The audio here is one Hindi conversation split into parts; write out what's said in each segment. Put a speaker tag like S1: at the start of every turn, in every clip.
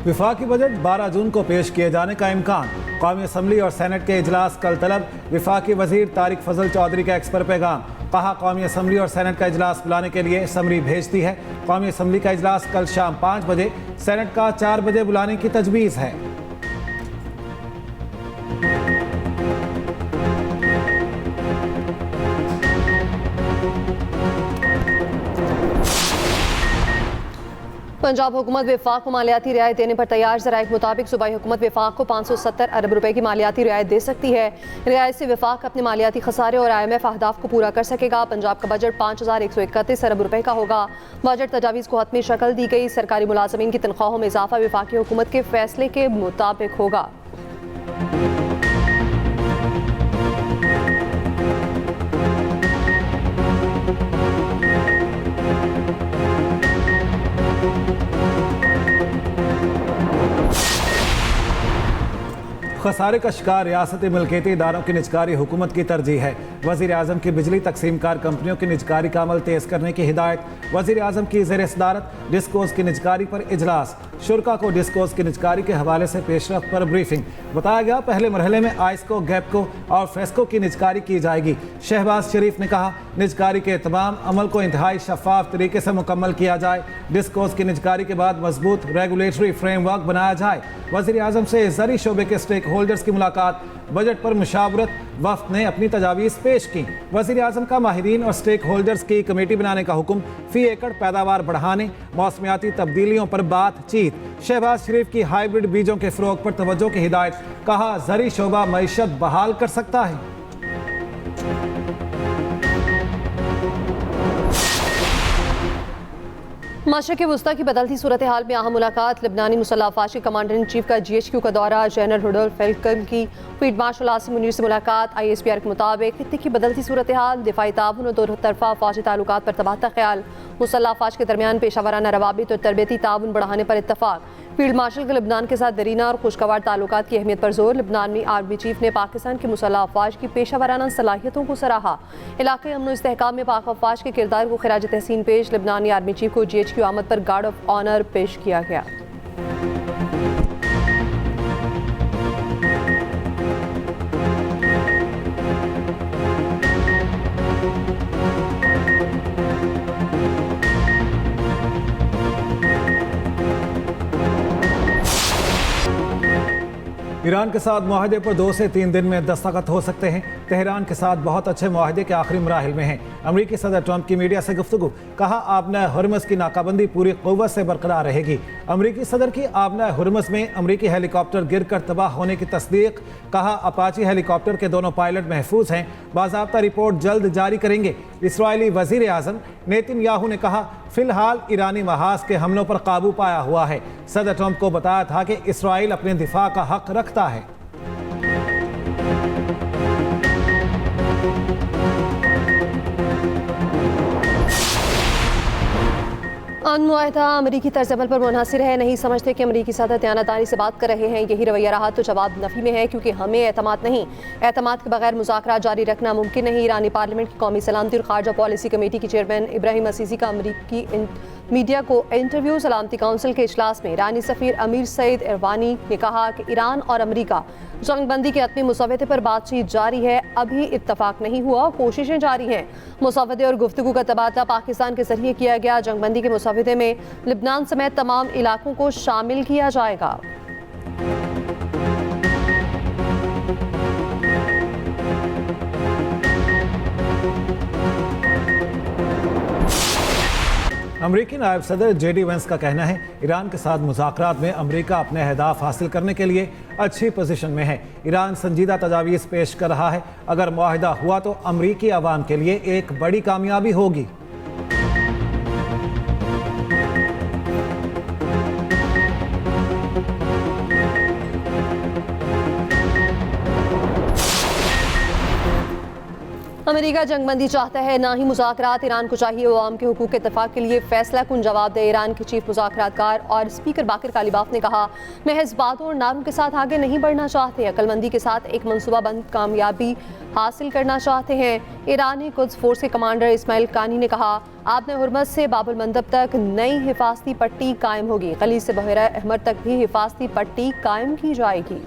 S1: विफाकी बजट 12 जून को पेश किए जाने का इम्कान। कौमी असम्बली और सेनेट के इजलास कल तलब। विफाकी वजीर तारिक फजल चौधरी का एक्स पर पैगाम। कहा कौमी असम्बली और सेनेट का इजलास बुलाने के लिए समरी भेज दी है। कौमी असम्बली का इजलास कल शाम 5 बजे, सेनेट का 4 बजे बुलाने की तजवीज़ है।
S2: पंजाब हुकूमत वफाक को मालियाती रियायत देने पर तैयार। ज़राए के मुताबिक सूबाई हुकूमत वफाक को 570 अरब रुपए की मालियाती रियायत दे सकती है। रियायत से वफाक अपने मालियाती खसारे और IMF अहदाफ को पूरा कर सकेगा। पंजाब का बजट 5131 अरब रुपए का होगा। बजट तजावीज़ को हतमी शक्ल दी गई। सरकारी मुलाजमीन की तनख्वाहों में इजाफा वफाकी हुकूमत के फैसले के मुताबिक होगा।
S1: खसारे का शिकार रियासती मिल्कियती इदारों की निजकारी हुकूमत की तरजीह है। वज़ीर आज़म की बिजली तकसीम कार कंपनियों की निजकारी का अमल तेज़ करने की हिदायत। वज़ीर आज़म की ज़ेर सदारत डिस्कोज़ की निजकारी पर इजलास। शुरा को डिस्कोज़ की निजकारी के हवाले से पेशरफ्त पर ब्रीफिंग। बताया गया पहले मरहले में आइस्को, गैपको और फेस्को की निजकारी की जाएगी। शहबाज शरीफ ने कहा निजकारी के तमाम अमल को इंतहाई शफाफ तरीके से मुकम्मल किया जाए। डिस्कोज़ की निजकारी के बाद मजबूत रेगुलेटरी फ्रेमवर्क बनाया जाए। वज़ीर आज़म से ज़री शोबे के स्टेक होल्डर्स की मुलाकात। बजट पर मुशावरत। वफ्द ने अपनी तजावीज़ पेश की। वज़ीर आज़म का माहिरीन और स्टेक होल्डर्स की कमेटी बनाने का हुक्म। फी एकड़ पैदावार बढ़ाने, मौसमियाती तब्दीलियों पर बातचीत। शहबाज शरीफ की हाइब्रिड बीजों के फ़रोग पर तवज्जो की हिदायत। कहा ज़री शोबा मईशत बहाल कर सकता है।
S2: मशरक़ वस्ता की बदलती सूरत हाल में अहम मुलाकात। लबनानी मुसल्लह अफ़वाज के कमांडर इन चीफ का GHQ का दौरा। जनरल रुडोल्फ फेल्कन की फील्ड मार्शल आसिम मुनीर से मुलाकात। ISPR के मुताबिक खित्ते की बदलती सूरत हाल, दिफाई ताउन और दो तरफा फ़ौजी ताल्लुकात पर तबादला ख्याल। मुसल्लह अफ़वाज के दरमियान पेशावराना रवाबित और तरबियती ताउन बढ़ाने पर इत्तफाक। फील्ड मार्शल के लबनान के साथ दरीना और खुशगवार ताल्लुकात की अहमियत पर जोर। लबनानी आर्मी चीफ ने पाकिस्तान की मुसल्लह अफ़वाज की पेशावराना सलाहियतों को सराहा। इलाक़े अमन इस्तेहकाम में पाक अफ़वाज के किरदार को खिराज तहसीन पेश। लबनानी आर्मी चीफ को GHQ आमद पर गार्ड ऑफ ऑनर पेश किया गया।
S1: ईरान के साथ मुआहदे पर 2 से 3 दिन में दस्तखत हो सकते हैं। तेहरान के साथ बहुत अच्छे मुआहदे के आखिरी मराहिल में हैं। अमरीकी सदर ट्रंप की मीडिया से गुफ्तगू। कहा आबना हुर्मुज़ की नाकाबंदी पूरी क़ुव्वत से बरकरार रहेगी। अमरीकी सदर की आबना हुर्मुज़ में अमरीकी हेलीकॉप्टर गिरकर तबाह होने की तस्दीक। कहा अपाची हेलीकॉप्टर के दोनों पायलट महफूज हैं। बाज़ाब्ता रिपोर्ट जल्द जारी करेंगे। इसराइली वज़ीर आज़म नेतन्याहू ने कहा फिलहाल ईरानी महाज के हमलों पर काबू पाया हुआ है। सदर ट्रंप को बताया था कि इसराइल अपने दिफा का हक रखता है।
S2: मुआहदा अमरीकी तर्ज अमल पर मुनहसर है। नहीं समझते कि अमरीकी सदर दयानतदारी से बात कर रहे हैं। यही रवैया रहा तो जवाब नफी में है, क्योंकि हमें एतमाद नहीं। एतमाद के बगैर मुज़ाकरात जारी रखना मुमकिन नहीं। ईरानी पार्लियामेंट की कौमी सलामती और खारजा पॉलिसी कमेटी की चेयरमैन इब्राहिम असीसी का अमरीकी मीडिया को इंटरव्यू। सलामती काउंसिल के इजलास में ईरानी सफ़ीर अमीर सईद इरवानी ने कहा कि ईरान और अमरीका जंगबंदी के हतमी मुसव्वदे पर बातचीत जारी है। अभी इत्तफाक नहीं हुआ, कोशिशें जारी हैं। मुसव्वदे और गुफ्तगू का तबादला पाकिस्तान के जरिए किया गया। जंगबंदी के मुसव्वदे में लिबनान समेत तमाम इलाकों को शामिल किया जाएगा।
S1: अमरीकी नायब सदर JD वेंस का कहना है ईरान के साथ मुज़ाकरात में अमरीका अपने अहदाफ हासिल करने के लिए अच्छी पोजीशन में है। ईरान संजीदा तजावीज़ पेश कर रहा है। अगर मुआहिदा हुआ तो अमरीकी अवाम के लिए एक बड़ी कामयाबी होगी।
S2: अमेरिका जंगबंदी चाहता है, ना ही मुज़ाकरात। ईरान को चाहिए वो आवाम के हुकूक के इत्तफाक के लिए फैसला कुन जवाब दे। ईरान के चीफ मुज़ाकरातकार और स्पीकर बाकर कालिबाफ ने कहा, महज बातों और नारों के साथ आगे नहीं बढ़ना चाहते, अक्लमंदी के साथ एक मनसूबाबंद कामयाबी हासिल करना चाहते हैं। ईरानी कुद्स फोर्स के कमांडर इस्माइल कानी ने कहा, आपने हुरमत से बाबुल मंदब तक नई हिफाजती पट्टी कायम होगी, खलीज से बहरा अहमर तक भी हिफाजती पट्टी कायम की जाएगी।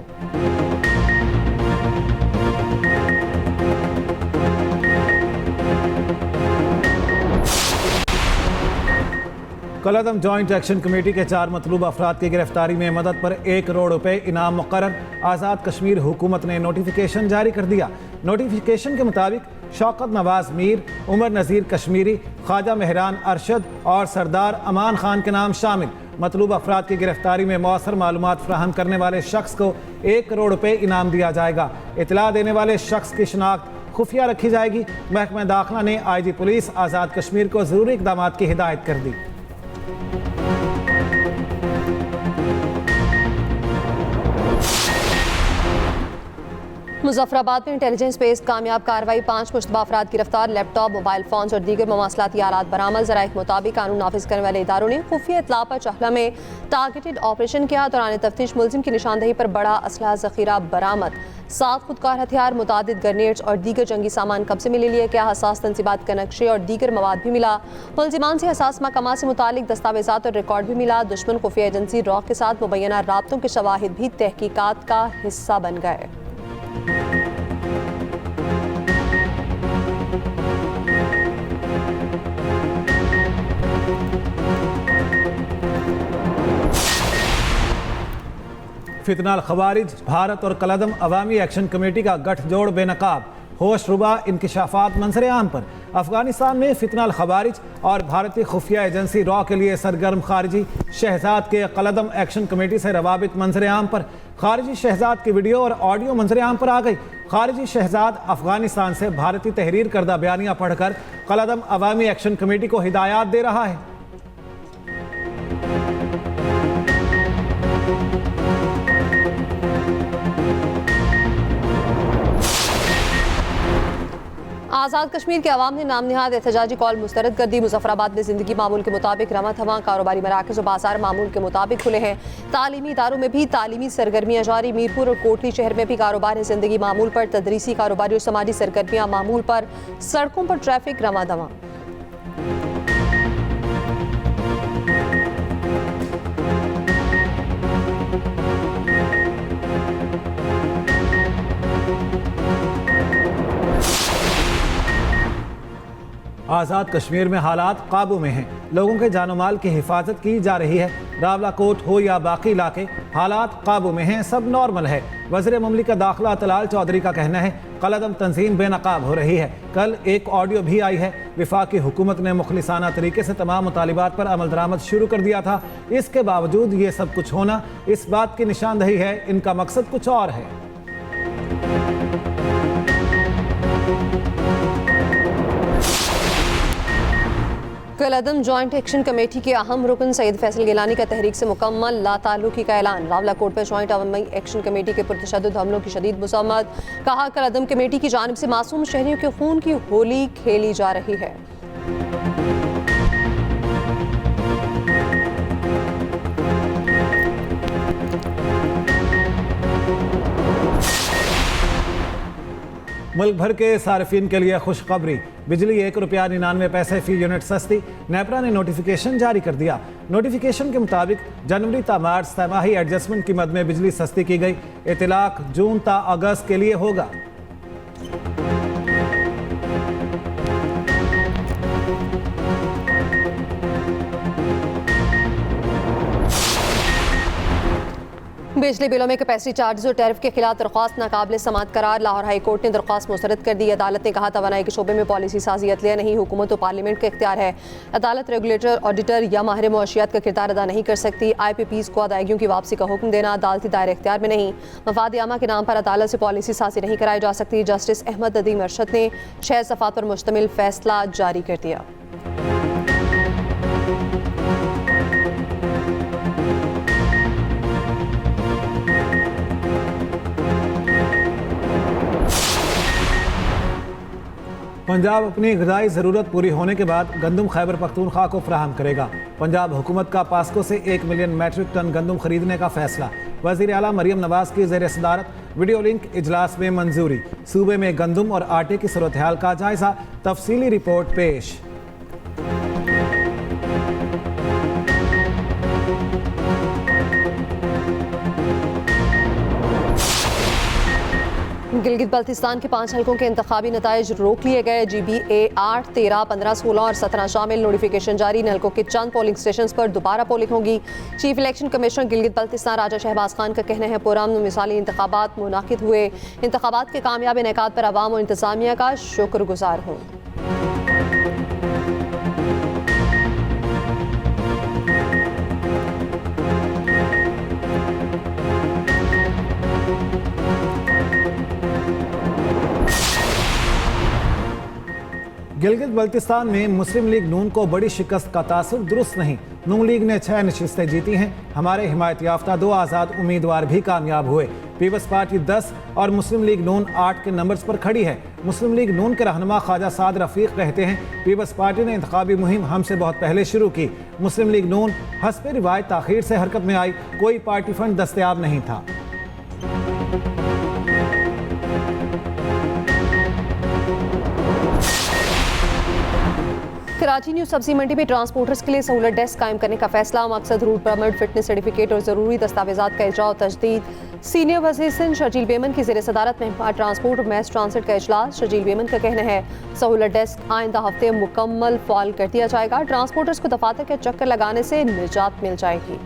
S1: कलअदम जॉइंट एक्शन कमेटी के 4 मतलूब अफराद की गिरफ्तारी में मदद पर 1 करोड़ रुपए इनाम मुकर्रर। आज़ाद कश्मीर हुकूमत ने नोटिफिकेशन जारी कर दिया। नोटिफिकेशन के मुताबिक शौकत नवाज मीर, उमर नज़ीर कश्मीरी, ख्वाजा मेहरान अरशद और सरदार अमान खान के नाम शामिल मतलूब अफराद की गिरफ्तारी में मौसर मालूमात फ्राहम करने वाले शख्स को 1 करोड़ रुपए इनाम दिया जाएगा। इतला देने वाले शख्स की शनाख्त खुफिया रखी जाएगी। महकमा दाखिला ने IG पुलिस आज़ाद कश्मीर को ज़रूरी इक़दाम की हिदायत कर दी।
S2: मुजफ्फराबाद में इंटेलिजेंस बेस्ड कामयाब कार्रवाई, 5 मुश्तबा अफराद गिरफ्तार, लैपटॉप, मोबाइल फोन और दीगर मवासलाती आलात बरामद। ज़राए के मुताबिक कानून नाफिज करने वाले इदारों ने खुफिया इतला पर चहला में टारगेटेड ऑपरेशन किया। दौरान तफ्तीश मुलजिम की निशानदही पर बड़ा असलहा ज़ख़ीरा बरामद, 7 खुदकार हथियार, मुतादिद ग्रेनेड्स और दीगर जंगी सामान कब्जे में ले लिया गया। हसास तंसीबात के नक्शे और दीगर मवाद भी मिला। मुलजिमान से हसास महकमा से मुतालिक दस्तावेजात और रिकॉर्ड भी मिला। दुश्मन खुफिया एजेंसी रॉ के साथ मुबैना राब्तों के शवाहिद भी तहकीकात का हिस्सा बन गए।
S1: फितनाल खवारिज, भारत और कलअदम अवामी एक्शन कमेटी का गठजोड़ बेनकाब, होश रुबा इंकिशाफात मंजर आम पर। अफगानिस्तान में फितनाल खवारिज और भारतीय खुफिया एजेंसी रॉ के लिए सरगर्म खारजी शहजाद के कलअदम एक्शन कमेटी से रवाबित मंजर आम पर। खारजी शहजाद की वीडियो और ऑडियो मंजर आम पर आ गई। खारजी शहजाद अफगानिस्तान से भारतीय तहरीर करदा बयानिया पढ़कर कलअदम अवामी एक्शन कमेटी को हिदायत दे रहा है।
S2: आज़ाद कश्मीर के अवाम ने नाम निहाद एहतजाजी कॉल मुस्तरद कर दी। मुजफ्फराबाद में जिंदगी मामूल के मुताबिक रवा थवा, कारोबारी मराकज़ और बाजार मामूल के मुताबिक खुले हैं। तालीमी इदारों में भी तालीमी सरगर्मियाँ जारी। मीरपुर और कोटली शहर में भी कारोबार जिंदगी मामूल पर, तदरीसी कारोबारी और समाजी सरगर्मियाँ मामूल पर। सड़कों पर ट्रैफिक रवा दवा।
S1: आज़ाद कश्मीर में हालात काबू में हैं, लोगों के जानो माल की हिफाजत की जा रही है। रावला कोट हो या बाकी इलाके, हालात काबू में हैं, सब नॉर्मल है। वज़ीर मुमलिकत दाखिला तलाल चौधरी का कहना है, कलअदम तंजीम बेनकाब हो रही है। कल एक ऑडियो भी आई है। वफाकी हुकूमत ने मुखलिसाना तरीके से तमाम मुतालिबात पर अमल दरामद शुरू कर दिया था। इसके बावजूद ये सब कुछ होना इस बात की निशानदही है इनका मकसद कुछ और है।
S2: कलअदम जॉइंट एक्शन कमेटी के अहम रुकन सैयद फैसल गिलानी का तहरीक से मुकम्मल लाताल्लुकी का ऐलान। रावलाकोट पर जॉइंट अवामी एक्शन कमेटी के पुरतशद्दुद हमलों की शदीद मुज़म्मत। कहा, कलअदम कमेटी की जानिब से मासूम शहरियों के खून की होली खेली जा रही है।
S1: मुल्क भर के सार्फिन के लिए खुशखबरी, बिजली ₹1.99 फी यूनिट सस्ती। नेपरा ने नोटिफिकेशन जारी कर दिया। नोटिफिकेशन के मुताबिक जनवरी ता मार्च तिमाही एडजस्टमेंट की मद में बिजली सस्ती की गई। इतलाक जून ता अगस्त के लिए होगा।
S2: बिजली बिलों में कैपेसिटी चार्जेस और टैरिफ के खिलाफ दरख्वास्त नाकाबिल समाअत करार। लाहौर हाई कोर्ट ने दरख्वास्त मुस्तरद कर दी। अदालत ने कहा, तवानाई के शोबे में पॉलिसी साजी अदलिया नहीं, हुकूमत और पार्लियामेंट का इख्तियार है। अदालत रेगुलेटर, ऑडिटर या माहिर मुआशियात का किरदार अदा नहीं कर सकती। IPPs को अदायगियों की वापसी का हुक्म देना अदालती दायरे इख्तियार में नहीं। मफाद आमा के नाम पर अदालत से पॉलिसी साजी नहीं कराई जा सकती। जस्टिस अहमद नदीम अरशद ने 6 सफ़ात पर मुश्तमिल फैसला जारी कर दिया।
S1: पंजाब अपनी ग़िज़ाई ज़रूरत पूरी होने के बाद गंदम खैबर पख्तूनख्वा को फराहम करेगा। पंजाब हुकूमत का पास्को से 1 मिलियन मैट्रिक टन गंदम खरीदने का फैसला। वज़ीर आला मरियम नवाज़ की ज़ेर सदारत वीडियो लिंक इजलास में मंजूरी। सूबे में गंदम और आटे की सूरत हाल का जायज़ा, तफसीली रिपोर्ट पेश।
S2: गिलगित बल्तिस्तान के 5 हलकों के इंतखाबी नताइज रोक लिए गए। GBA 8, 13, 15, 16 और 17 शामिल। नोटिफिकेशन जारी। हलकों के चंद पोलिंग स्टेशन पर दोबारा पोलिंग होगी। Chief election commissioner Gilgit Baltistan Raja Shahbaz Khan का कहना है पुरअमन मिसाली इंतखाबात मुनाकिद हुए। इंतखाबात के कामयाब इनेकाद पर अवाम और इंतजामिया का शुक्रगुजार हूँ।
S1: गिलगित बल्तिस्तान में मुस्लिम लीग नून को बड़ी शिकस्त का तासुर दुरुस्त नहीं। नून लीग ने 6 नशिस्तें जीती हैं। हमारे हिमायत याफ्ता 2 आज़ाद उम्मीदवार भी कामयाब हुए। पीपल्स पार्टी 10 और मुस्लिम लीग नून 8 के नंबर्स पर खड़ी है। मुस्लिम लीग नून के रहनुमा ख्वाजा साद रफीक कहते हैं पीपल्स पार्टी ने इंतखाबी मुहिम हमसे बहुत पहले शुरू की। मुस्लिम लीग नून हस्ब रिवायत ताखीर से हरकत में आई। कोई पार्टी फंड दस्तयाब नहीं था।
S2: कराची न्यू सब्जी मंडी में ट्रांसपोर्टर्स के लिए सहूलत डेस्क कायम करने का फैसला। मकसद रूट परमिट, फिटनेस सर्टिफिकेट और ज़रूरी दस्तावेजात का इजरा और तजदीद। सीनियर वज़ीर सिंध शर्जील बेमन की ज़ेर सदारत में ट्रांसपोर्ट और मैस ट्रांसिट का इजलास। शर्जील बेमन का कहना है सहूलत डेस्क आइंदा हफ्ते मुकम्मल फ़ाल कर दिया जाएगा। ट्रांसपोर्टर्स को दफातर के चक्कर लगाने से निजात मिल जाएगी।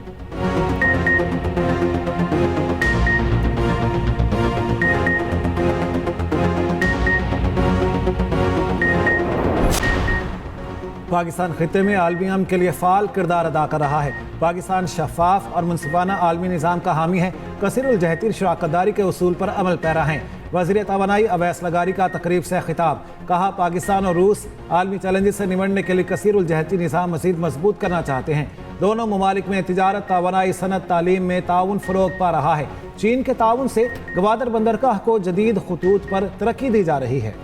S1: पाकिस्तान खित्ते में आलमी अमन के लिए फ़ाल किरदार अदा कर रहा है। पाकिस्तान शफाफ और मुनसिफाना आलमी निज़ाम का हामी है। कसीरुल जहतीर शराकतदारी के उसूल पर अमल पैरा हैं। वज़ीर तवानाई अवैस लगारी का तकरीब से खिताब। कहा पाकिस्तान और रूस आलमी चैलेंजेस से निमटने के लिए कसीरुल जहती निज़ाम मज़ीद मजबूत करना चाहते हैं। दोनों ममालिक में तिजारत, तवानाई, सनत, तालीम में ताउन फ़रोग पा रहा है। चीन के ताउन से गवादर बंदरगाह को जदीद खतूत पर तरक्की दी जा रही है।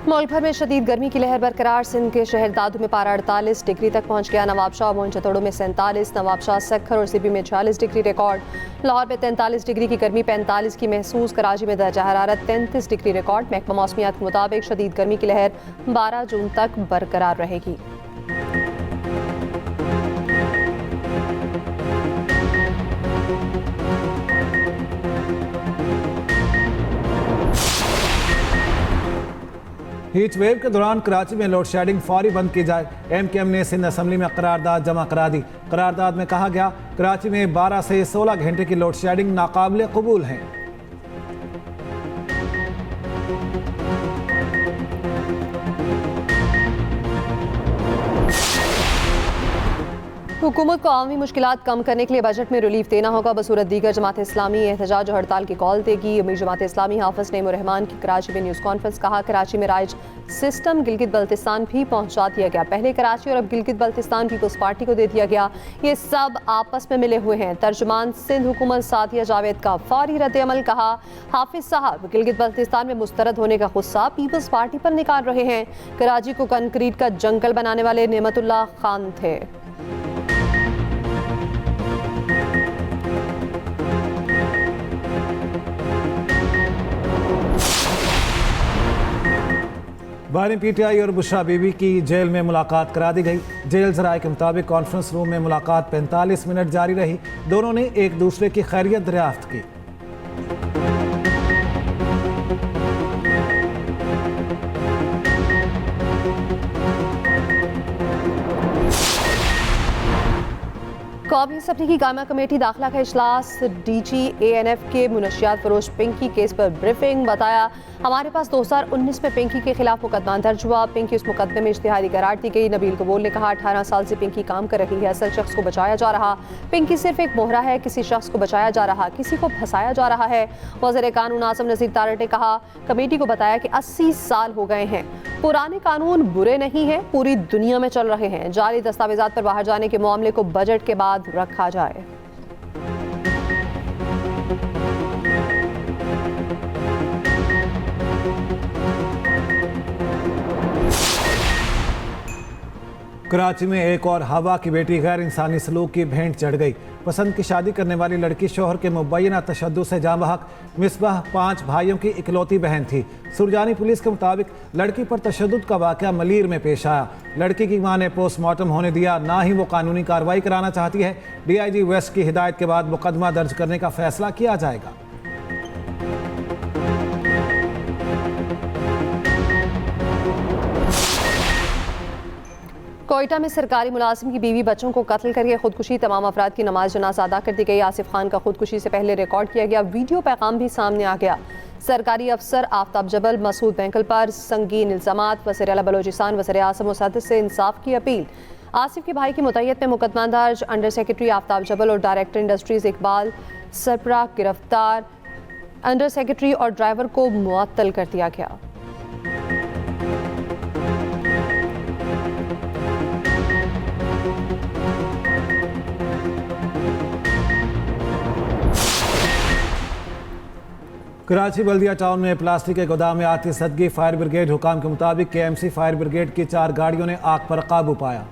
S2: मुल्क भर में शदीद गर्मी की लहर बरकरार। सिंध के शहर दादू में पारा 48 डिग्री तक पहुंच गया। नवाबशाह, मोइनजतोड़ो में 47, नवाबशाह, सक्खर और सिबी में 46 डिग्री रिकॉर्ड। लाहौर में 43 डिग्री की गर्मी 45 की महसूस। कराची में दर्जा हरारत 33 डिग्री रिकॉर्ड। महकमा मौसमियात के मुताबिक शदीद गर्मी की लहर 12 जून तक बरकरार रहेगी।
S1: हीट वेव के दौरान कराची में लोड शेडिंग फौरी बंद की जाए। MKM ने सिंध असम्बली में करारदाद जमा करा दी। करारदाद में कहा गया कराची में 12 से 16 घंटे की लोड शेडिंग नाकाबिल कबूल है।
S2: हुकूमत को आवामी मुश्किलात कम करने के लिए बजट में रिलीफ देना होगा। बसूरत दीगर जमात इस्लामी एहतजाज और हड़ताल की कॉल देगी। अमीर जमात इस्लामी हाफिज नईमुर रहमान की कराची में न्यूज़ कॉन्फ्रेंस। कहा कराची में राइज सिस्टम गिलगित बल्तिस्तान भी पहुंचा दिया गया। पहले कराची और अब गिलगित बल्तिस्तान पीपल्स पार्टी को दे दिया गया। ये सब आपस में मिले हुए हैं। तर्जुमान सिंध हुकूमत सादिया जावेद का फौरी रद्द-ए-अमल। कहा हाफिज साहब गिलगित बल्तिस्तान में मुस्तरद होने का गुस्सा पीपल्स पार्टी पर निकाल रहे हैं। कराची को कंक्रीट का जंगल बनाने वाले नेमतुल्लाह खान थे।
S1: बानी PTI और बुशरा बीबी की जेल में मुलाकात करा दी गई। जेल ज़राए के मुताबिक कॉन्फ्रेंस रूम में मुलाकात 45 मिनट जारी रही। दोनों ने एक दूसरे की खैरियत दरियाफ्त की।
S2: कौमी असम्बली की कायमा कमेटी दाखिला का इजलास। DG ANF के मुनशियात फरोश पिंकी केस पर ब्रीफिंग। बताया हमारे पास 2019 में पिंकी के खिलाफ मुकदमा दर्ज हुआ। पिंकी उस मुकदमे में इश्तिहारी करार दी गई। नबील कबूल ने कहा 18 साल से पिंकी काम कर रही है। असल शख्स को बचाया जा रहा। पिंकी सिर्फ एक मोहरा है। किसी शख्स को बचाया जा रहा, किसी को फंसाया जा रहा है। वज़ीर कानून आसिम नज़ीर तारड़ ने कहा कमेटी को बताया कि 80 साल हो गए हैं। पुराने कानून बुरे नहीं हैं, पूरी दुनिया में चल रहे हैं। जाली दस्तावेजात पर बाहर जाने के मामले को बजट के बाद रखा जाए।
S1: कराची में एक और हवा की बेटी गैर इंसानी सलूक की भेंट चढ़ गई। पसंद की शादी करने वाली लड़की शोहर के मुबैना तशद्दुद से जाँ बहक। मिसबाह 5 भाइयों की इकलौती बहन थी। सुरजानी पुलिस के मुताबिक लड़की पर तशद्दुद का वाक़या मलीर में पेश आया। लड़की की मां ने पोस्टमार्टम होने दिया, ना ही वो कानूनी कार्रवाई कराना चाहती है। DIG वेस्ट की हिदायत के बाद मुकदमा दर्ज करने का फैसला किया जाएगा।
S2: कोयटा में सरकारी मुलाजिम की बीवी बच्चों को कत्ल करके खुदकुशी, तमाम अफराद की नमाज जनाजा अदा कर दी गई। आसिफ खान का खुदकुशी से पहले रिकॉर्ड किया गया वीडियो पैगाम भी सामने आ गया। सरकारी अफसर आफ्ताब जबल मसूद बैंकल पर संगीन इल्जामात। वज़ीर आला बलोचिस्तान वज़ीर आज़म मुसद्दिक़ से इंसाफ की अपील। आसिफ के भाई की मुतय्यत में मुकदमा दर्ज। अंडर सेक्रेटरी आफ्ताब जबल और डायरेक्टर इंडस्ट्रीज इकबाल सरपरा गिरफ्तार। अंडर सेक्रेटरी और ड्राइवर को मुअत्तल कर दिया गया।
S1: कराची बल्दिया टाउन में प्लास्टिक के गोदाम में आतिशबाजी। फायर ब्रिगेड हुकाम के मुताबिक KMC फायर ब्रिगेड की 4 गाड़ियों ने आग पर काबू पाया।